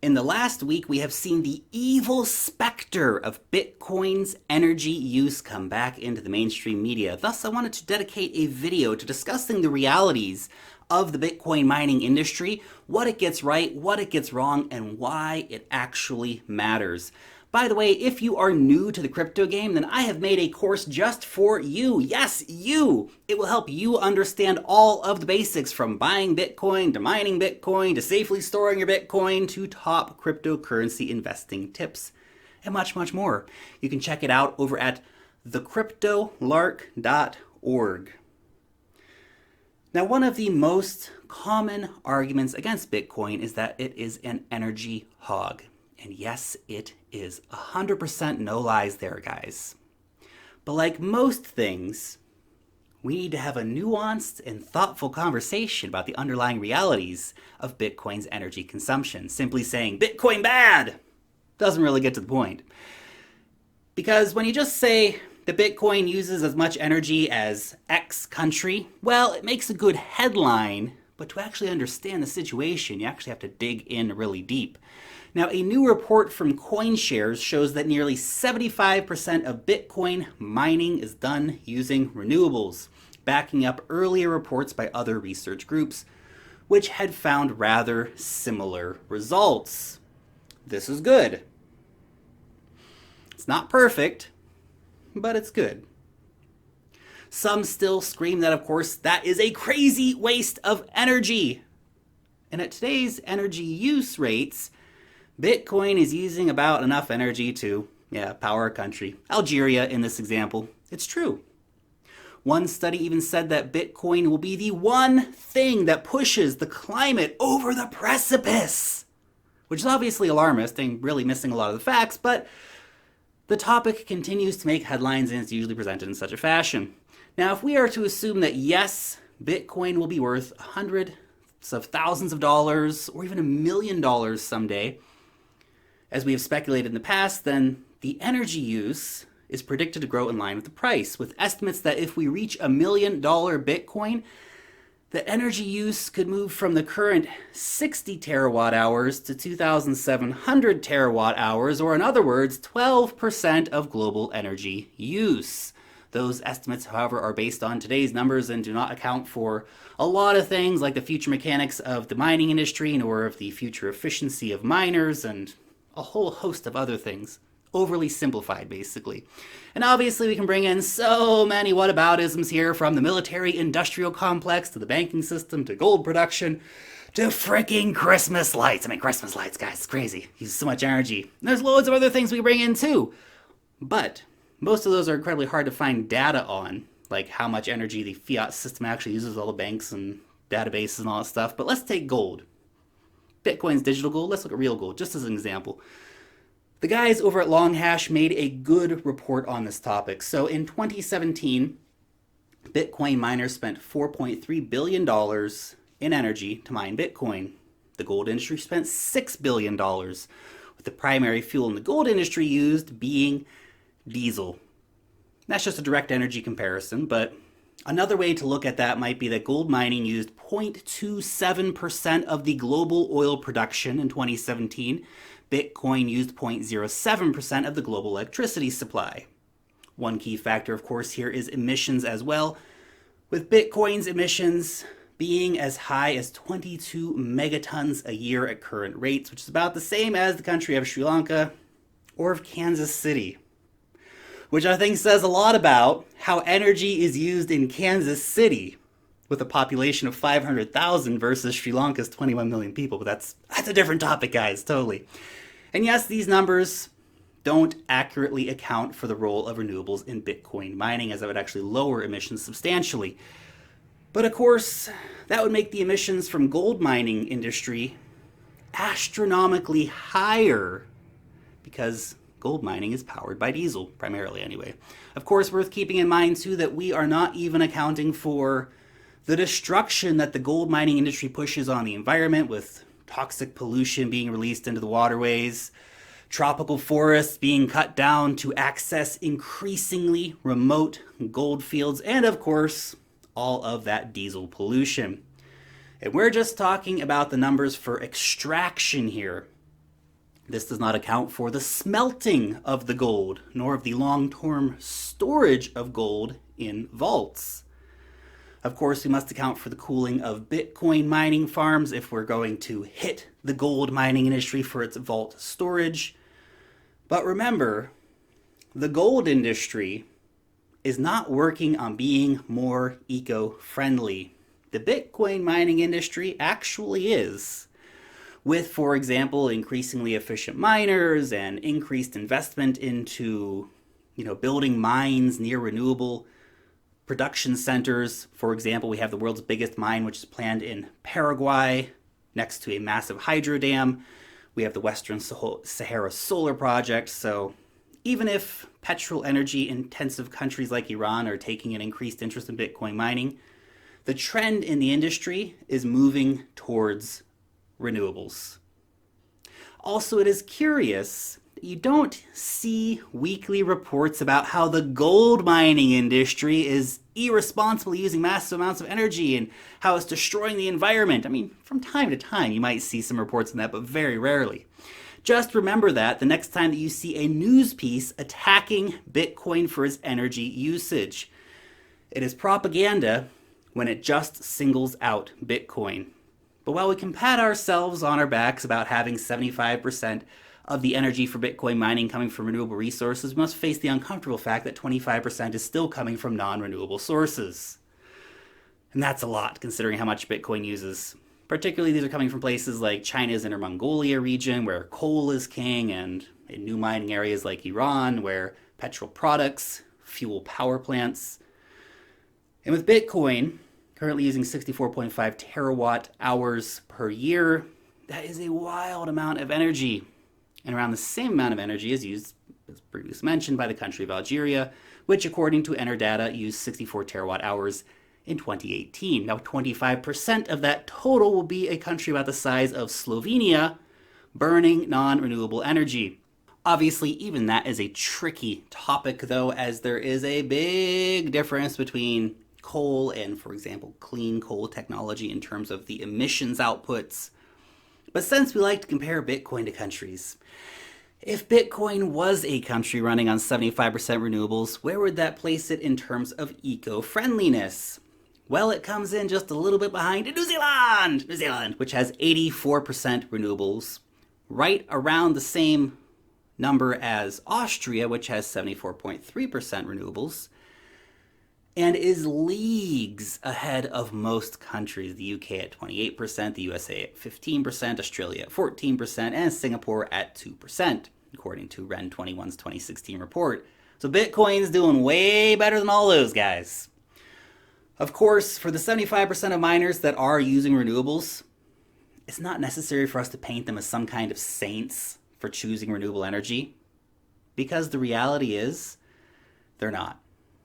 In the last week, we have seen the evil specter of Bitcoin's energy use come back into the mainstream media. Thus, I wanted to dedicate a video to discussing the realities of the Bitcoin mining industry, what it gets right, what it gets wrong, and why it actually matters. By the way, if you are new to the crypto game, then I have made a course just for you. Yes, you! It will help you understand all of the basics from buying Bitcoin to mining Bitcoin to safely storing your Bitcoin to top cryptocurrency investing tips and much, much more. You can check it out over at thecryptolark.org. Now, one of the most common arguments against Bitcoin is that it is an energy hog. And yes, it is. 100% no lies there, guys. But like most things, we need to have a nuanced and thoughtful conversation about the underlying realities of Bitcoin's energy consumption. Simply saying, Bitcoin bad, doesn't really get to the point. Because when you just say that Bitcoin uses as much energy as X country, well, it makes a good headline, but to actually understand the situation, you actually have to dig in really deep. Now, a new report from CoinShares shows that nearly 75% of Bitcoin mining is done using renewables, backing up earlier reports by other research groups, which had found rather similar results. This is good. It's not perfect, but it's good. Some still scream that, of course, that is a crazy waste of energy. And at today's energy use rates, Bitcoin is using about enough energy to, power a country. Algeria in this example. It's true. One study even said that Bitcoin will be the one thing that pushes the climate over the precipice, which is obviously alarmist and really missing a lot of the facts, but the topic continues to make headlines and it's usually presented in such a fashion. Now, if we are to assume that Bitcoin will be worth hundreds of thousands of dollars or even $1 million someday, as we have speculated in the past, then the energy use is predicted to grow in line with the price, with estimates that if we reach $1 million Bitcoin, the energy use could move from the current 60 terawatt hours to 2,700 terawatt hours, or in other words, 12% of global energy use. Those estimates, however, are based on today's numbers and do not account for a lot of things like the future mechanics of the mining industry, nor of the future efficiency of miners, and a whole host of other things. Overly simplified, basically. And obviously we can bring in so many whataboutisms here, from the military-industrial complex to the banking system to gold production to freaking Christmas lights. I mean, Christmas lights, guys, it's crazy. Use so much energy. And there's loads of other things we bring in too. But most of those are incredibly hard to find data on, like how much energy the fiat system actually uses, all the banks and databases and all that stuff. But let's take gold. Bitcoin's digital gold. Let's look at real gold, just as an example. The guys over at LongHash made a good report on this topic. So in 2017, Bitcoin miners spent $4.3 billion in energy to mine Bitcoin. The gold industry spent $6 billion, with the primary fuel in the gold industry used being diesel. That's just a direct energy comparison, but another way to look at that might be that gold mining used 0.27% of the global oil production in 2017. Bitcoin used 0.07% of the global electricity supply. One key factor, of course, here is emissions as well, with Bitcoin's emissions being as high as 22 megatons a year at current rates, which is about the same as the country of Sri Lanka or of Kansas City. Which I think says a lot about how energy is used in Kansas City, with a population of 500,000 versus Sri Lanka's 21 million people. But that's a different topic, guys, totally. And yes, these numbers don't accurately account for the role of renewables in Bitcoin mining, as that would actually lower emissions substantially. But of course, that would make the emissions from gold mining industry astronomically higher, because gold mining is powered by diesel, primarily anyway. Of course, worth keeping in mind too that we are not even accounting for the destruction that the gold mining industry pushes on the environment, with toxic pollution being released into the waterways, tropical forests being cut down to access increasingly remote gold fields, and of course, all of that diesel pollution. And we're just talking about the numbers for extraction here. This does not account for the smelting of the gold, nor of the long-term storage of gold in vaults. Of course, we must account for the cooling of Bitcoin mining farms if we're going to hit the gold mining industry for its vault storage. But remember, the gold industry is not working on being more eco-friendly. The Bitcoin mining industry actually is. With, for example, increasingly efficient miners and increased investment into, building mines near renewable production centers. For example, we have the world's biggest mine, which is planned in Paraguay, next to a massive hydro dam. We have the Western Sahara Solar Project. So even if petrol energy intensive countries like Iran are taking an increased interest in Bitcoin mining, the trend in the industry is moving towards renewables. Also, it is curious that you don't see weekly reports about how the gold mining industry is irresponsibly using massive amounts of energy and how it's destroying the environment. I mean, from time to time you might see some reports on that, but very rarely. Just remember that the next time that you see a news piece attacking Bitcoin for its energy usage. It is propaganda when it just singles out Bitcoin. But while we can pat ourselves on our backs about having 75% of the energy for Bitcoin mining coming from renewable resources, we must face the uncomfortable fact that 25% is still coming from non-renewable sources. And that's a lot considering how much Bitcoin uses. Particularly these are coming from places like China's Inner Mongolia region, where coal is king, and in new mining areas like Iran, where petrol products fuel power plants. And with Bitcoin currently using 64.5 terawatt hours per year, that is a wild amount of energy. And around the same amount of energy is used, as previously mentioned, by the country of Algeria, which according to Enerdata used 64 terawatt hours in 2018. Now 25% of that total will be a country about the size of Slovenia burning non-renewable energy. Obviously, even that is a tricky topic though, as there is a big difference between coal and, for example, clean coal technology in terms of the emissions outputs. But since we like to compare Bitcoin to countries, if Bitcoin was a country running on 75% renewables, where would that place it in terms of eco-friendliness? Well, it comes in just a little bit behind New Zealand, which has 84% renewables, right around the same number as Austria, which has 74.3% renewables, and is leagues ahead of most countries. The UK at 28%, the USA at 15%, Australia at 14%, and Singapore at 2%, according to REN 21's 2016 report. So Bitcoin's doing way better than all those guys. Of course, for the 75% of miners that are using renewables, it's not necessary for us to paint them as some kind of saints for choosing renewable energy, because the reality is they're not.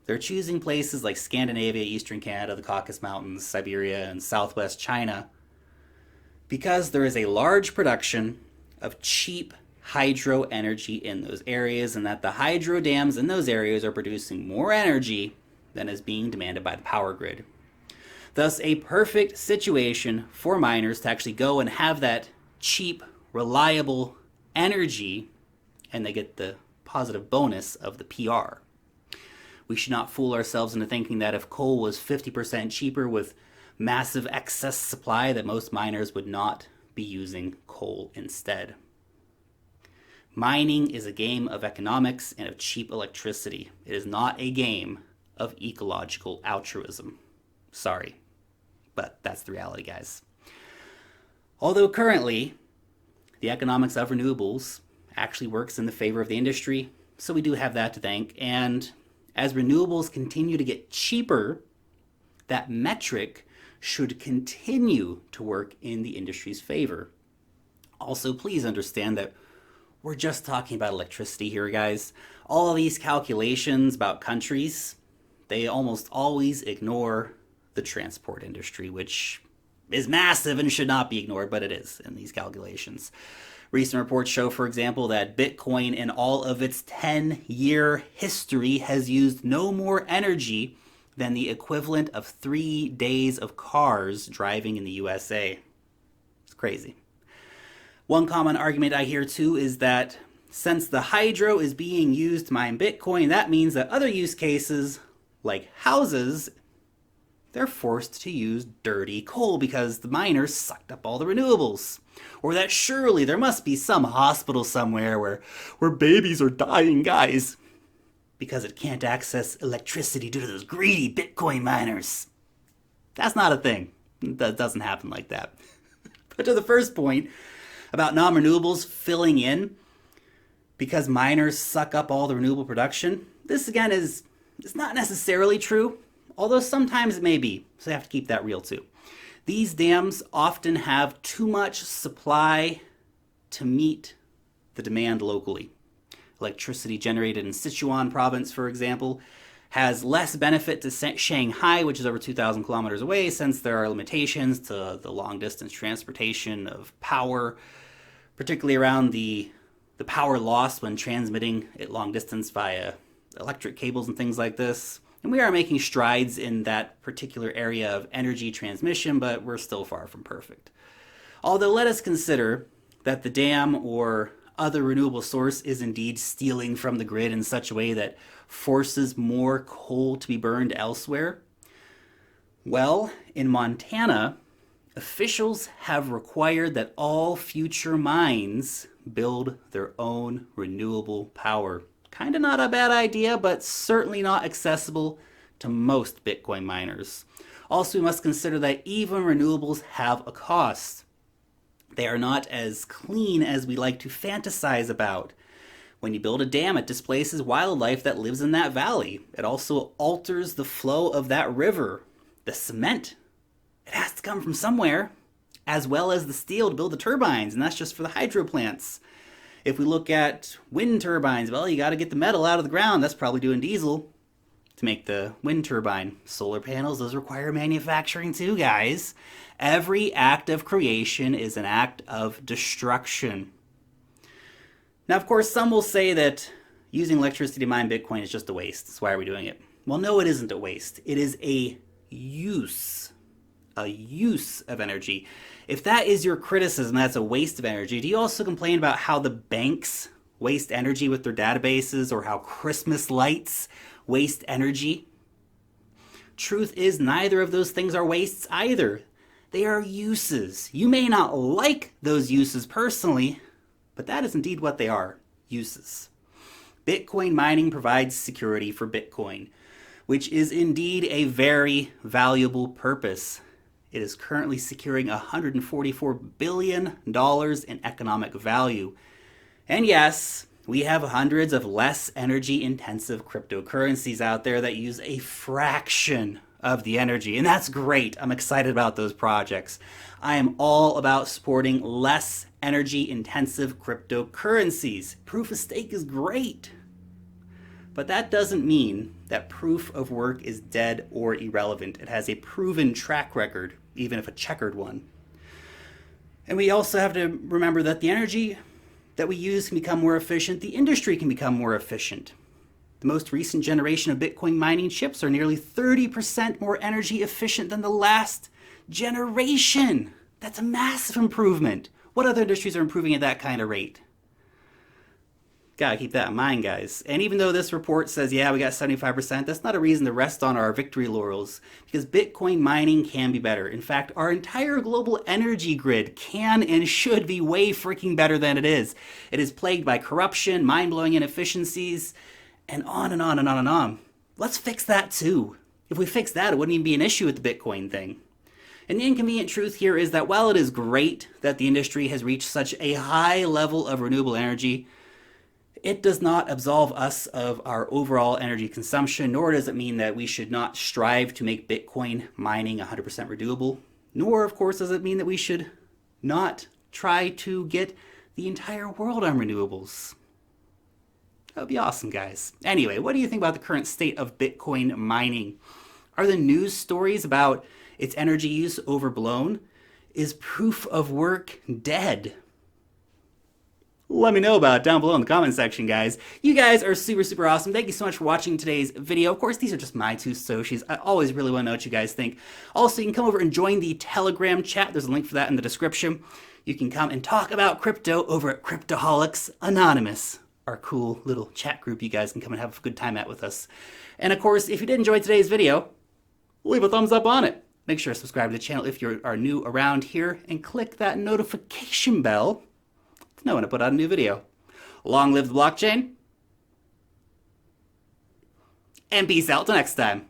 They're choosing places like Scandinavia, Eastern Canada, the Caucasus Mountains, Siberia, and Southwest China because there is a large production of cheap hydro energy in those areas, and that the hydro dams in those areas are producing more energy than is being demanded by the power grid. Thus, a perfect situation for miners to actually go and have that cheap, reliable energy, and they get the positive bonus of the PR. We should not fool ourselves into thinking that if coal was 50% cheaper with massive excess supply, that most miners would not be using coal instead. Mining is a game of economics and of cheap electricity. It is not a game of ecological altruism. Sorry, but that's the reality, guys. Although currently, the economics of renewables actually works in the favor of the industry, so we do have that to thank, and as renewables continue to get cheaper, that metric should continue to work in the industry's favor. Also, please understand that we're just talking about electricity here, guys. All of these calculations about countries, they almost always ignore the transport industry, which is massive and should not be ignored, but it is in these calculations. Recent reports show, for example, that Bitcoin in all of its 10-year history has used no more energy than the equivalent of 3 days of cars driving in the USA. It's crazy. One common argument I hear too is that since the hydro is being used to mine Bitcoin, that means that other use cases, like houses, they're forced to use dirty coal because the miners sucked up all the renewables. Or that surely there must be some hospital somewhere where babies are dying, guys, because it can't access electricity due to those greedy Bitcoin miners. That's not a thing. That doesn't happen like that. But to the first point about non-renewables filling in because miners suck up all the renewable production, this again is not necessarily true, although sometimes it may be, so you have to keep that real too. These dams often have too much supply to meet the demand locally. Electricity generated in Sichuan province, for example, has less benefit to Shanghai, which is over 2,000 kilometers away, since there are limitations to the long-distance transportation of power, particularly around the power loss when transmitting at long distance via electric cables and things like this. And we are making strides in that particular area of energy transmission, but we're still far from perfect. Although let us consider that the dam or other renewable source is indeed stealing from the grid in such a way that forces more coal to be burned elsewhere. Well, in Montana, officials have required that all future mines build their own renewable power. Kind of not a bad idea, but certainly not accessible to most Bitcoin miners. Also, we must consider that even renewables have a cost. They are not as clean as we like to fantasize about. When you build a dam, it displaces wildlife that lives in that valley. It also alters the flow of that river. The cement, it has to come from somewhere, as well as the steel to build the turbines, and that's just for the hydro plants. If we look at wind turbines, well, you got to get the metal out of the ground. That's probably doing diesel to make the wind turbine. Solar panels, those require manufacturing too, guys. Every act of creation is an act of destruction. Now, of course, some will say that using electricity to mine Bitcoin is just a waste. So why are we doing it? Well, no, it isn't a waste. It is a use of energy. If that is your criticism, that's a waste of energy, do you also complain about how the banks waste energy with their databases or how Christmas lights waste energy? Truth is, neither of those things are wastes either. They are uses. You may not like those uses personally, but that is indeed what they are, uses. Bitcoin mining provides security for Bitcoin, which is indeed a very valuable purpose. It is currently securing $144 billion in economic value. And yes, we have hundreds of less energy-intensive cryptocurrencies out there that use a fraction of the energy, and that's great. I'm excited about those projects. I am all about supporting less energy-intensive cryptocurrencies. Proof of stake is great. But that doesn't mean that proof of work is dead or irrelevant. It has a proven track record, even if a checkered one. And we also have to remember that the energy that we use can become more efficient. The industry can become more efficient. The most recent generation of Bitcoin mining chips are nearly 30% more energy efficient than the last generation. That's a massive improvement. What other industries are improving at that kind of rate? Gotta keep that in mind, guys. And even though this report says, yeah, we got 75%, that's not a reason to rest on our victory laurels, because Bitcoin mining can be better. In fact, our entire global energy grid can and should be way freaking better than it is. It is plagued by corruption, mind-blowing inefficiencies, and on and on and on and on. Let's fix that too. If we fix that, it wouldn't even be an issue with the Bitcoin thing. And the inconvenient truth here is that while it is great that the industry has reached such a high level of renewable energy, it does not absolve us of our overall energy consumption, nor does it mean that we should not strive to make Bitcoin mining 100% renewable, nor, of course, does it mean that we should not try to get the entire world on renewables. That would be awesome, guys. Anyway, what do you think about the current state of Bitcoin mining? Are the news stories about its energy use overblown? Is proof of work dead? Let me know about it down below in the comment section, guys. You guys are super, super awesome. Thank you so much for watching today's video. Of course, these are just my two socials. I always really want to know what you guys think. Also, you can come over and join the Telegram chat. There's a link for that in the description. You can come and talk about crypto over at Cryptoholics Anonymous, our cool little chat group you guys can come and have a good time at with us. And of course, if you did enjoy today's video, leave a thumbs up on it. Make sure to subscribe to the channel if you are new around here, and click that notification bell to know when I put out a new video. Long live the blockchain, and peace out till next time.